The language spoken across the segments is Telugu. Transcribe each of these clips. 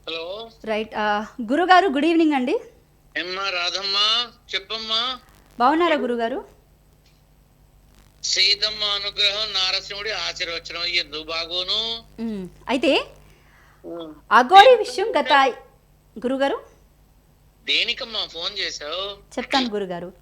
హలో. రైట్. గురుగారు గుడ్ ఈవినింగ్ అండి. ఏమ్మా రాధమ్మా, చెప్పమ్మా. బాగున్నారా గురుగారు? సీతమ్మ అనుగ్రహం, నారసింహుడి ఆశీర్వచనం ఎందుకు బాగోను. అయితే అఘోరి విషయం గత గురుగారు దేనికమ్మా ఫోన్ చేశావు? చెప్తాను గురుగారు.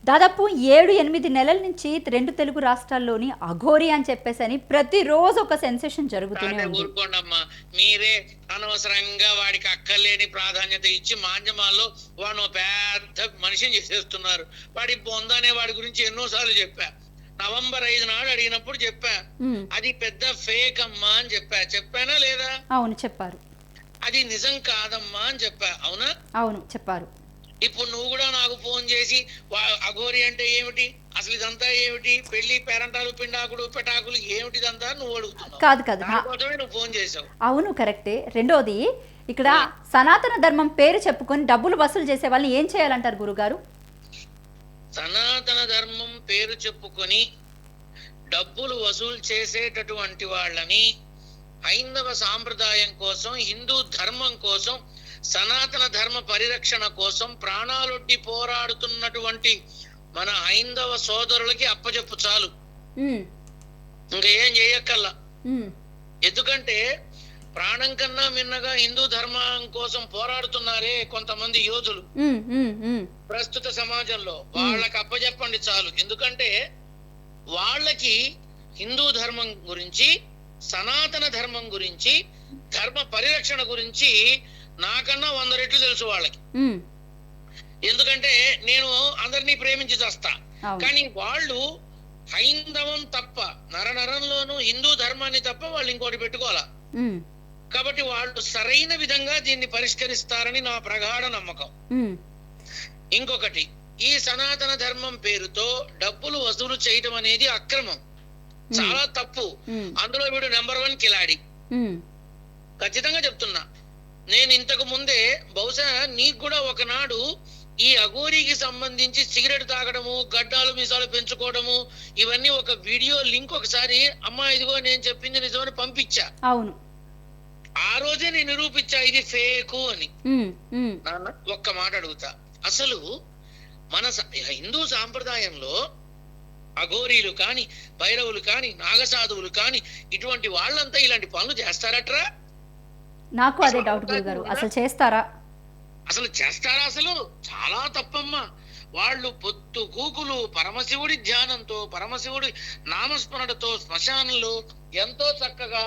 దాదాపు 7-8 నెలల నుంచి 2 తెలుగు రాష్ట్రాల్లోని అఘోరి అని చెప్పేసి ప్రతిరోజు ఒక సెన్సేషన్ జరుగుతూనే ఉంది. ఊరుకోండమ్మా, మీరే అనవసరంగా వాడికి అక్కర్లేని ప్రాధాన్యత ఇచ్చి మాంజమాల్లో వాడు పెద్ద మనిషిని చేసేస్తున్నారు. వాడి బొందనే వాడి గురించి ఎన్నోసార్లు చెప్పా. నవంబర్ 5 నాడు అడిగినప్పుడు చెప్పా, అది పెద్ద ఫేక్ అమ్మా అని చెప్పానా లేదా? అవును చెప్పారు. అది నిజం కాదమ్మా అని చెప్పా, అవునా? అవును చెప్పారు. ఇప్పుడు నువ్వు కూడా నాకు ఫోన్ చేసి అఘోరి అంటే ఏమిటి, అసలు ఇదంతా ఏమిటి, పెళ్లి పేరంటాలు పిండాకుడు పెటాకులు ఏమిటి ఇదంతా నువ్వు అడుగుతున్నావు. కాదు కాదు, దానికోసమే నువ్వు ఫోన్ చేసావు. అవును కరెక్టే. రెండోది, ఇక్కడ సనాతన ధర్మం పేరు చెప్పుకొని డబ్బులు వసూలు చేసే వాళ్ళని ఏం చేయాలంటారు గురుగారు? సనాతన ధర్మం పేరు చెప్పుకొని డబ్బులు వసూలు చేసేటటువంటి వాళ్ళని హైందవ సాంప్రదాయం కోసం, హిందూ ధర్మం కోసం, సనాతన ధర్మ పరిరక్షణ కోసం ప్రాణాలొడ్డి పోరాడుతున్నటువంటి మన హైందవ సోదరులకి అప్పచెప్పు చాలు, ఇంకా ఏం చేయక్కల్లా. ఎందుకంటే ప్రాణం కన్నా మిన్నగా హిందూ ధర్మం కోసం పోరాడుతున్నారే కొంతమంది యోధులు ప్రస్తుత సమాజంలో, వాళ్ళకి అప్పచెప్పండి చాలు. ఎందుకంటే వాళ్ళకి హిందూ ధర్మం గురించి, సనాతన ధర్మం గురించి, ధర్మ పరిరక్షణ గురించి నాకన్నా 100 రెట్లు తెలుసు వాళ్ళకి. ఎందుకంటే నేను అందరినీ ప్రేమించి చేస్తా, కానీ వాళ్ళు హైందవం తప్ప, నరనరంలోనూ హిందూ ధర్మాన్ని తప్ప వాళ్ళు ఇంకోటి పెట్టుకోవాలా. కాబట్టి వాళ్ళు సరైన విధంగా దీన్ని పరిష్కరిస్తారని నా ప్రగాఢ నమ్మకం. ఇంకొకటి, ఈ సనాతన ధర్మం పేరుతో డబ్బులు వసూలు చేయటం అనేది అక్రమం, చాలా తప్పు. అందులో వీడు నెంబర్ 1 కిలాడి. ఖచ్చితంగా చెప్తున్నా. నేను ఇంతకు ముందే, బహుశా నీకు కూడా ఒకనాడు ఈ అఘోరికి సంబంధించి సిగరెట్ తాగడము, గడ్డాలు మీసాలు పెంచుకోవడము, ఇవన్నీ ఒక వీడియో లింక్ ఒకసారి అమ్మా ఇదిగో నేను చెప్పింది నిజమని పంపించా. అవును, ఆ రోజే నేను నిరూపించా ఇది ఫేకు అని. నాన్న ఒక్క మాట అడుగుతా, అసలు మన హిందూ సాంప్రదాయంలో అఘోరీలు కాని, భైరవులు కాని, నాగసాధువులు కాని, ఇటువంటి వాళ్ళంతా ఇలాంటి పనులు చేస్తారట్రా? నాకు అదే డౌట్ గురుగారు, అసలు చేస్తారా? అసలు చేస్తారా? అసలు చాలా తప్పమ్మా. వాళ్ళు పొత్తు కూకులు పరమశివుడి ధ్యానంతో, పరమశివుడి నామస్మరణతో శ్మశానంలో ఎంతో చక్కగా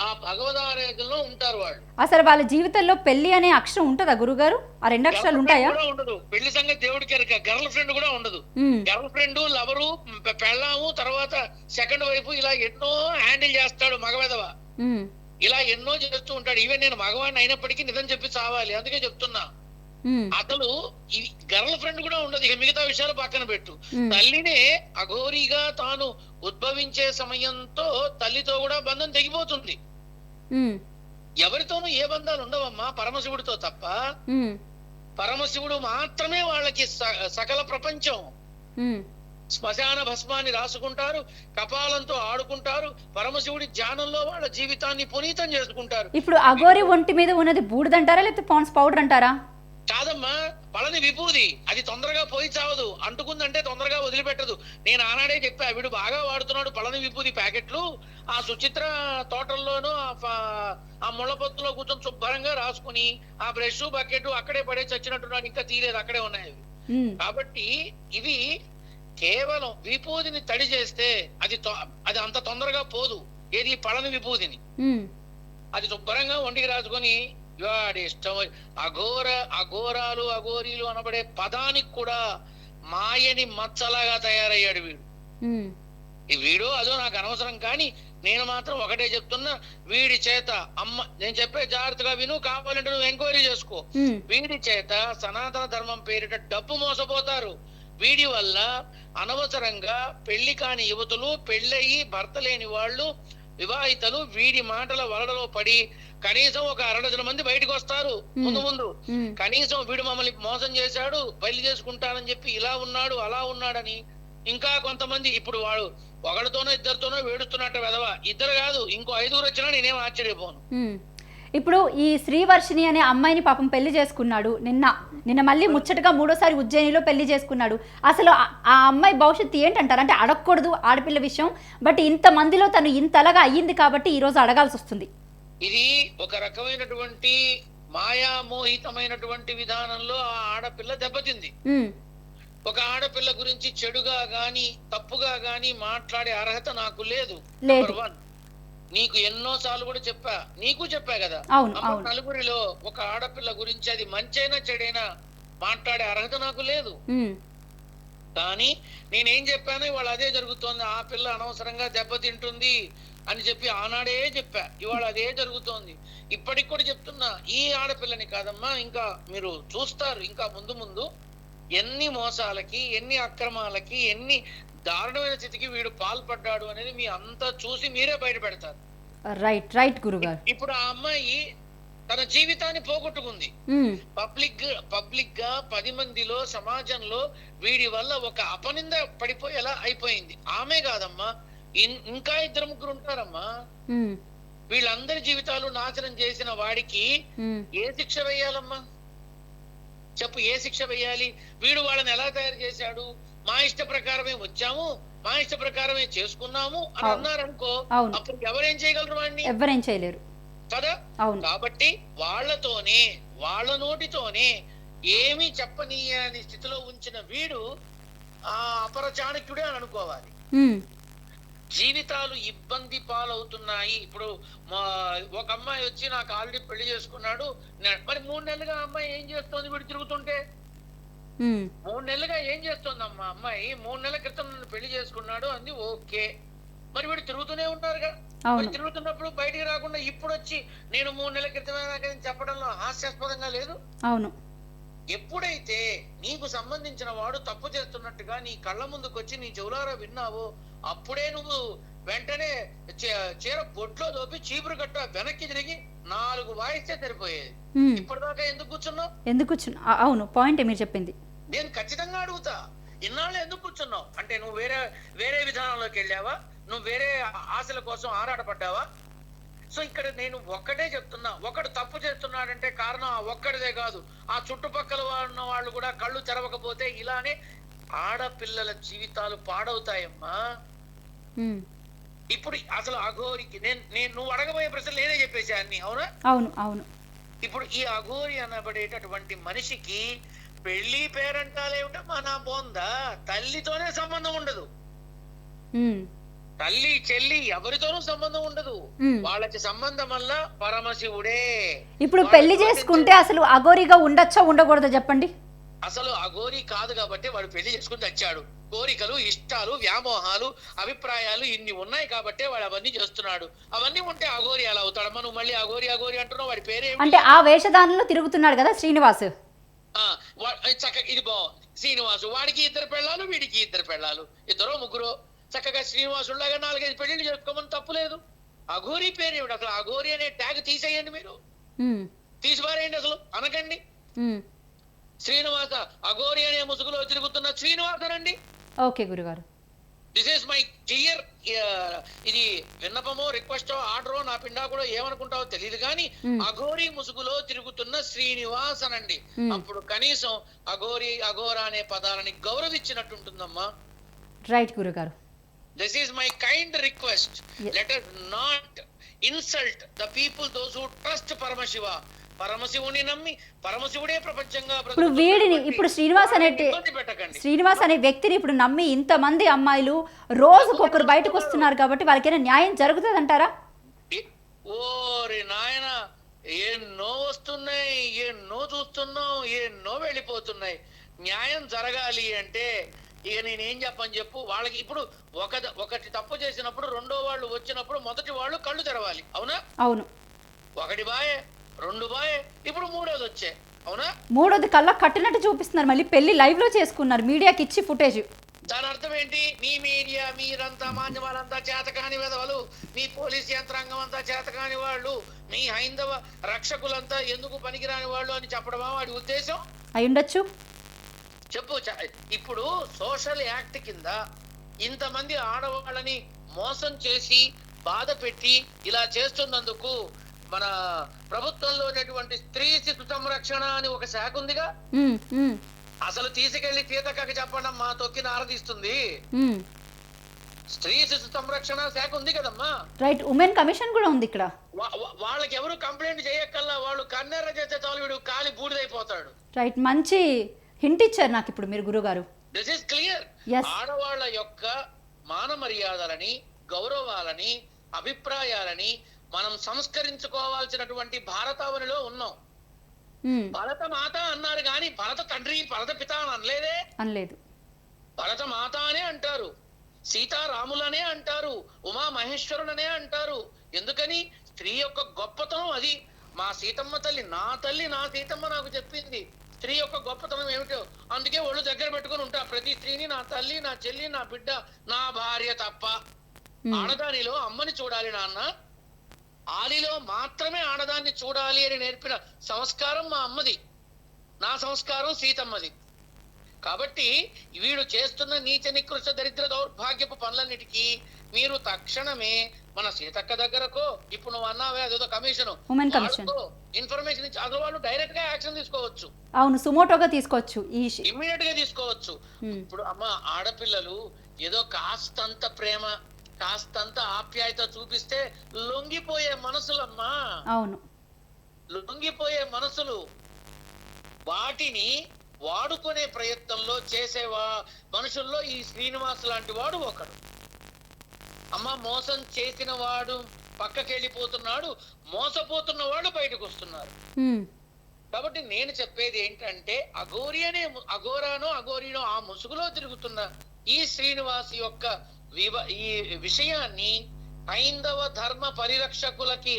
ఆ భగవదారాధనలో ఉంటారు వాళ్ళు. అసలు వాళ్ళ జీవితంలో పెళ్లి అనే అక్షరం ఉంటుందా గురుగారు? ఆ 2 అక్షరాలు ఉంటాయా? ఉండదు. పెళ్లి సంగతి దేవుడికి ఎరక. గర్ల్ ఫ్రెండ్ కూడా ఉండదు. గర్ల్ ఫ్రెండ్, లవరు, పెళ్ళాము, తర్వాత సెకండ్ వైఫ్, ఇలా ఎన్నో హ్యాండిల్ చేస్తాడు మగవెదవ. ఇలా ఎన్నో చేస్తూ ఉంటాడు. ఈవెన్ నేను మగవాడిని అయినప్పటికీ నిజం చెప్పి చావాలి, అందుకే చెప్తున్నా. అసలు ఈ గర్ల్ ఫ్రెండ్ కూడా ఉండదు. ఇక మిగతా విషయాలు పక్కన పెట్టు. తల్లినే అఘోరిగా తాను ఉద్భవించే సమయంతో తల్లితో కూడా బంధం తెగిపోతుంది. ఎవరితోనూ ఏ బంధాలు ఉండవమ్మా, పరమశివుడితో తప్ప. పరమశివుడు మాత్రమే వాళ్ళకి సకల ప్రపంచం. శ్మశాన భస్మాన్ని రాసుకుంటారు, కపాలంతో ఆడుకుంటారు, పరమశివుడి ధ్యానంలో వాళ్ళ జీవితాన్ని పునీతం చేసుకుంటారు. ఇప్పుడు అఘోరి ఒంటి మీద ఉన్నది బూడిదంటారా లేకపోతే పాండ్స్ పౌడర్ అంటారా? కాదమ్మా, పళని విభూది. అది తొందరగా పోయి చావదు, అంటుకుందంటే తొందరగా వదిలిపెట్టదు. నేను ఆనాడే చెప్పా, వీడు బాగా వాడుతున్నాడు పళని విభూది ప్యాకెట్లు. ఆ సుచిత్ర తోటల్లోనూ ఆ ముళ్ళ పొత్తులో కూర్చొని శుభ్రంగా రాసుకుని ఆ బ్రష్ బకెట్ అక్కడే పడే చచ్చినట్టున్నాడు, ఇంకా తీరేది అక్కడే ఉన్నాయి. కాబట్టి ఇవి కేవలం విభూదిని తడి చేస్తే అది అంత తొందరగా పోదు. ఏది పళని విభూదిని అది శుభ్రంగా ఒంటికి రాసుకొని వాడి ఇష్టం. అఘోరాలు, అఘోరీలు అనబడే పదానికి కూడా మాయని మచ్చలాగా తయారయ్యాడు వీడు. వీడు అదో నాకు అనవసరం, కానీ నేను మాత్రం ఒకటే చెప్తున్నా, వీడి చేత నేను చెప్పే జాగ్రత్తగా విను, కావాలంటే నువ్వు ఎంక్వైరీ చేసుకో. వీడి చేత సనాతన ధర్మం పేరిట డబ్బు మోసపోతారు. వీడి వల్ల అనవసరంగా పెళ్లి కాని యువతులు, పెళ్ళయి భర్త లేని వాళ్ళు, వివాహితలు వీడి మాటల వలడలో పడి కనీసం ఒక 60 మంది బయటకు వస్తారు. ముందు కనీసం వీడు మమ్మల్ని మోసం చేశాడు, పెళ్లి చేసుకుంటానని చెప్పి ఇలా ఉన్నాడు, అలా ఉన్నాడని. ఇంకా కొంతమంది ఇప్పుడు వాడు ఒకడితోనో ఇద్దరితోనో వేడుస్తున్నట్టు వెదవ, ఇద్దరు కాదు ఇంకో 5 వచ్చినా నేనేం ఆశ్చర్యపోను. ఇప్పుడు ఈ శ్రీవర్షిణి అనే అమ్మాయిని పాపం పెళ్లి చేసుకున్నాడు నిన్న మళ్ళీ ముచ్చటగా మూడోసారి ఉజ్జయినిలో పెళ్లి చేసుకున్నాడు. అసలు ఆ అమ్మాయి భవిష్యత్తు ఏంటంటారు? అంటే అడగకూడదు ఆడపిల్ల విషయం, బట్ ఇంతమందిలో తను ఇంతలాగా అయ్యింది కాబట్టి ఈ రోజు అడగాల్సి వస్తుంది. ఇది ఒక రకమైనటువంటి మాయామోహితమైనటువంటి విధానంలో ఆ ఆడపిల్ల దెబ్బతింది. ఒక ఆడపిల్ల గురించి చెడుగా గాని తప్పుగా గాని మాట్లాడే అర్హత నాకు లేదు. నెంబర్ 1, నీకు ఎన్నో సార్లు కూడా చెప్పా, నీకు చెప్పా కదా, నలుగురిలో ఒక ఆడపిల్ల గురించి అది మంచైనా చెడైనా మాట్లాడే అర్హత నాకు లేదు. కానీ నేనేం చెప్పాను, ఇవాళ అదే జరుగుతోంది. ఆ పిల్ల అనవసరంగా దెబ్బతింటుంది అని చెప్పి ఆనాడే చెప్పా, ఇవాళ అదే జరుగుతోంది. ఇప్పటికి కూడా చెప్తున్నా, ఈ ఆడపిల్లని కాదమ్మా, ఇంకా మీరు చూస్తారు ఇంకా ముందు ముందు ఎన్ని మోసాలకి, ఎన్ని అక్రమాలకి, ఎన్ని దారుణమైన స్థితికి వీడు పాల్పడ్డాడు అనేది మీ అంతా చూసి మీరే బయట పెడతారు. రైట్ గురుగారు. ఇప్పుడు ఆ అమ్మాయి తన జీవితాన్ని పోగొట్టుకుంది. పబ్లిక్ గా 10 మందిలో, సమాజంలో వీడి వల్ల ఒక అపనింద పడిపోయేలా అయిపోయింది. ఆమె కాదమ్మా, ఇంకా 2-3 ఉంటారమ్మా. వీళ్ళందరి జీవితాలు నాశనం చేసిన వాడికి ఏ శిక్ష వేయాలమ్మా చెప్పు? ఏ శిక్ష వేయాలి? వీడు వాళ్ళని ఎలా తయారు చేశాడు? మా ఇష్ట ప్రకారమే వచ్చాము, మా ఇష్ట ప్రకారమే చేసుకున్నాము అని అన్నారనుకో, అప్పుడు ఎవరేం చేయగలరు? వాడిని ఎవరేం చేయలేరు కదా. కాబట్టి వాళ్ళ నోటితోనే ఏమీ చెప్పనీయని స్థితిలో ఉంచిన వీడు ఆ అపర చాణక్యుడే అని అనుకోవాలి. జీవితాలు ఇబ్బంది పాలవుతున్నాయి. ఇప్పుడు ఒక అమ్మాయి వచ్చి నాకు ఆల్రెడీ పెళ్లి చేసుకున్నాడు, మరి 3 నెలలుగా అమ్మాయి ఏం చేస్తోంది? వీడు తిరుగుతుంటే 3 నెలలుగా ఏం చేస్తోందమ్మా అమ్మాయి? 3 నెలల క్రితం నన్ను పెళ్లి చేసుకున్నాడు అంది, ఓకే. మరి వీడు తిరుగుతూనే ఉంటారుగా. తిరుగుతున్నప్పుడు బయటికి రాకుండా ఇప్పుడు వచ్చి నేను 3 నెలల క్రితమే చెప్పడంలో హాస్యాస్పదంగా లేదు? అవును. ఎప్పుడైతే నీకు సంబంధించిన వాడు తప్పు చేస్తున్నట్టుగా నీ కళ్ళ ముందుకు వచ్చి నీ చెవులారా విన్నావో, అప్పుడే నువ్వు వెంటనే చీర బొట్లో దోపి చీపురు గట్ట వెనక్కి తిరిగి 4 వాయిస్తే సరిపోయేది. ఇప్పటిదాకా ఎందుకు కూర్చున్నావు? అవును, పాయింట్ మీరు చెప్పింది. నేను ఖచ్చితంగా అడుగుతా, ఇన్నాళ్ళు ఎందుకు కూర్చున్నావు? అంటే నువ్వు వేరే విధానంలోకి వెళ్ళావా? నువ్వు వేరే ఆశల కోసం ఆరాటపడ్డావా? సో ఇక్కడ నేను ఒక్కటే చెప్తున్నా, ఒకడు తప్పు చేస్తున్నాడంటే కారణం ఒక్కడిదే కాదు, ఆ చుట్టుపక్కల ఉన్న వాళ్ళు కూడా కళ్ళు తెరవకపోతే ఇలానే ఆడపిల్లల జీవితాలు పాడవుతాయమ్మా. ఇప్పుడు అసలు అఘోరికి నువ్వు అడగబోయే ప్రశ్నలు నేనే చెప్పేసా అన్ని, అవునా? అవును. ఇప్పుడు ఈ అఘోరి అనబడేటటువంటి మనిషికి పెళ్లి పేరంటాలేమిటో మన బోందా, తల్లితోనే సంబంధం ఉండదు, తల్లి చెల్లి ఎవరితోనూ సంబంధం ఉండదు. వాళ్ళకి సంబంధం వల్ల పరమశివుడే. ఇప్పుడు పెళ్లి చేసుకుంటే అసలు అఘోరిగా ఉండొచ్చా ఉండకూడదా చెప్పండి? అసలు అఘోరి కాదు కాబట్టి వాడు పెళ్లి చేసుకుని తెచ్చాడు. కోరికలు, ఇష్టాలు, వ్యామోహాలు, అభిప్రాయాలు ఇన్ని ఉన్నాయి కాబట్టి వాడు అవన్నీ చేస్తున్నాడు. అవన్నీ ఉంటే అఘోరి ఎలా అవుతాడమ్మా? నువ్వు మళ్ళీ అఘోరి అంటున్నావు, వాడి పేరే అంటే ఆ వేషధానంలో తిరుగుతున్నాడు కదా శ్రీనివాస్. చక్కగా ఇది బాగుంది. శ్రీనివాసు వాడికి 2 పెళ్ళాలు, వీడికి 2 పెళ్ళాలు, 2-3 చక్కగా శ్రీనివాసులాగా 4-5 పెళ్లిళ్ళు చేసుకోమని తప్పులేదు. అఘోరి పేరేమిటి అసలు? అఘోరి అనే ట్యాగ్ తీసేయండి, మీరు తీసిపారేయండి, అసలు అనకండి. శ్రీనివాస అఘోరి అనే ముసుగులో తిరుగుతున్న శ్రీనివాసనండి. ఓకే గురుగారు, దిస్ ఈస్ మై క్లియర్. ఇది విన్నపమో, రిక్వెస్టో, ఆర్డరో, నా పిండా కూడా ఏమనుకుంటావో తెలియదు కానీ అఘోరి ముసుగులో తిరుగుతున్న శ్రీనివాస్ అనండి. అప్పుడు కనీసం అఘోరా అనే పదాలని గౌరవించినట్టుంటుందమ్మా. రైట్ గురుగారు. This is my kind request. Let us not insult the people, those who trust Paramashiva. పరమశివుని నమ్మి పరమశివుడే ప్రపంచంగా ఇప్పుడు శ్రీనివాస్ అనే వ్యక్తిని ఇప్పుడు నమ్మి ఇంతమంది అమ్మాయిలు రోజుకొకరు బయటకు వస్తున్నారు కాబట్టి వాళ్ళకైనా న్యాయం జరుగుతుంది అంటారా? ఓరి నాయన, ఎన్నో వస్తున్నాయి, ఎన్నో చూస్తున్నాం, ఎన్నో వెళ్ళిపోతున్నాయి. న్యాయం జరగాలి అంటే ఇక నేనేం చెప్పు. వాళ్ళకి ఇప్పుడు ఒకటి తప్పు చేసినప్పుడు రెండో వాళ్ళు వచ్చినప్పుడు మొదటి వాళ్ళు కళ్ళు తెరవాలి, అవునా? అవును. 1 బాయే, 2 బాయే, ఇప్పుడు 3వది వచ్చే, అవునా? 3వది కళ్ళ కట్టినట్టు చూపిస్తున్నారు. మళ్ళీ పెళ్లి లైవ్ లో చేసుకున్నారు, మీడియాకి ఇచ్చి ఫుటేజ్. దాని అర్థం ఏంటి? మీ మీడియా, మీరంతా మాధ్యమాలంతా చేతకాని వెధవలు, మీ పోలీస్ యంత్రాంగం అంతా చేతకాని వాళ్ళు, మీ హైందవ రక్షకులంతా ఎందుకు పనికిరాని వాళ్ళు అని చెప్పడమా వాడి ఉద్దేశం? అయ్యుండొచ్చు. చెప్పు. ఇప్పుడు సోషల్ యాక్ట్ కింద ఇంతమంది ఆడవాళ్ళని మోసం చేసి బాధ పెట్టి ఇలా చేస్తున్నందుకు మన ప్రభుత్వంలో ఉన్నటువంటి స్త్రీ శిశు సంరక్షణ అని ఒక శాఖ ఉందిగా, ఉమ్, ఉమ్, అసలు తీసుకెళ్లి సీతక్కకి చెప్పండి మా తొక్కి నారదీస్తుంది. ఉమ్. స్త్రీ శిశు సంరక్షణ శాఖ ఉంది కదమ్మా. రైట్, ఉమెన్ కమిషన్ కూడా ఉంది ఇక్కడ. వాళ్ళకి ఎవరు కంప్లైంట్ చేయక్కల్లా, వాళ్ళు కన్నెర్ర చేస్తే చాలు వీడు కాలి బూడిదైపోతాడు. రైట్, మంచి హింట్ ఇచ్చారు నాకు ఇప్పుడు మీరు గురుగారు. This is clear. Yes. ఆడవాళ్ళ యొక్క మాన మర్యాదలని, గౌరవాలని, అభిప్రాయాలని మనం సంస్కరించుకోవాల్సినటువంటి భారతావనిలో ఉన్నాం. ఉమ్, భరత మాత అన్నారు కానీ భరత తండ్రి భరత పిత అని అనలేదే. అనలేదు. భరత మాత అనే అంటారు, సీతారాములనే అంటారు, ఉమా మహేశ్వరులనే అంటారు. ఎందుకని? స్త్రీ యొక్క గొప్పతనం అది. మా సీతమ్మ తల్లి, నా సీతమ్మ నాకు చెప్పింది స్త్రీ యొక్క గొప్పతనం ఏమిటో. అందుకే ఒళ్ళు దగ్గర పెట్టుకుని ఉంటా ప్రతి స్త్రీని, నా తల్లి, నా చెల్లి, నా బిడ్డ, నా భార్య తప్ప. ఆడదానిలో అమ్మని చూడాలి నాన్న, ఆలిలో మాత్రమే ఆడదాన్ని చూడాలి అని నేర్పిన సంస్కారం మా అమ్మది, నా సంస్కారం సీతమ్మది. కాబట్టి వీడు చేస్తున్న నీచ నికృష్ట దరిద్ర దౌర్భాగ్యపు పనులన్నిటికీ మీరు తక్షణమే మన సీతక్క దగ్గరకో, ఇప్పుడు నువ్వు అన్నావే అదేదో కమిషన్, ఇన్ఫర్మేషన్ ఇచ్చి అసలు వాళ్ళు డైరెక్ట్ గా యాక్షన్ తీసుకోవచ్చు. అవును, సుమోటోగా తీసుకోవచ్చు, ఇమ్మీడియట్ గా తీసుకోవచ్చు. ఇప్పుడు అమ్మ ఆడపిల్లలు ఏదో కాస్తంత ప్రేమ, కాస్తంత ఆప్యాయత చూపిస్తే లొంగిపోయే మనసులమ్మా. అవును, లొంగిపోయే మనసులు. వాటిని వాడుకునే ప్రయత్నంలో చేసేవా మనుషుల్లో ఈ శ్రీనివాస్ లాంటి వాడు ఒకడు. అమ్మ మోసం చేసిన వాడు పక్కకెళ్ళిపోతున్నాడు, మోసపోతున్నవాడు బయటకు వస్తున్నారు. కాబట్టి నేను చెప్పేది ఏంటంటే అఘోరీనో ఆ ముసుగులో తిరుగుతున్న ఈ శ్రీనివాస్ యొక్క ఈ విషయాన్ని హైందవ ధర్మ పరిరక్షకులకి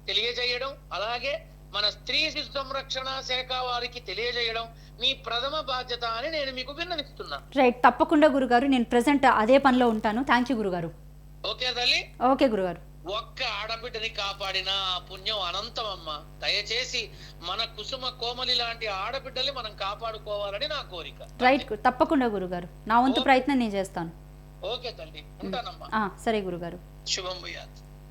తెలియజేయడం, అలాగే మన స్త్రీ శిశు సంరక్షణ శాఖ వారికి తెలియజేయడం మీ ప్రథమ బాధ్యత అని నేను మీకు విన్నవిస్తున్నా. రైట్, తప్పకుండా గురుగారు, నేను ప్రెసెంట్ అదే పనిలో ఉంటాను. థ్యాంక్ యూ గురుగారు. ఓకే తల్లి. ఓకే గురుగారు. ఒక్క ఆడబిడ్డని కాపాడిన పుణ్యం అనంతమమ్మ. దయచేసి మన కుసుమ కోమలి లాంటి ఆడబిడ్డల్ని మనం కాపాడుకోవాలని నా కోరిక. రైట్, తప్పకుండా గురుగారు, నా వంతు ప్రయత్నం నేను చేస్తాను. ఓకే తల్లి, ఉంటానమ్మా. సరే గురుగారు. శుభం భూయాత్.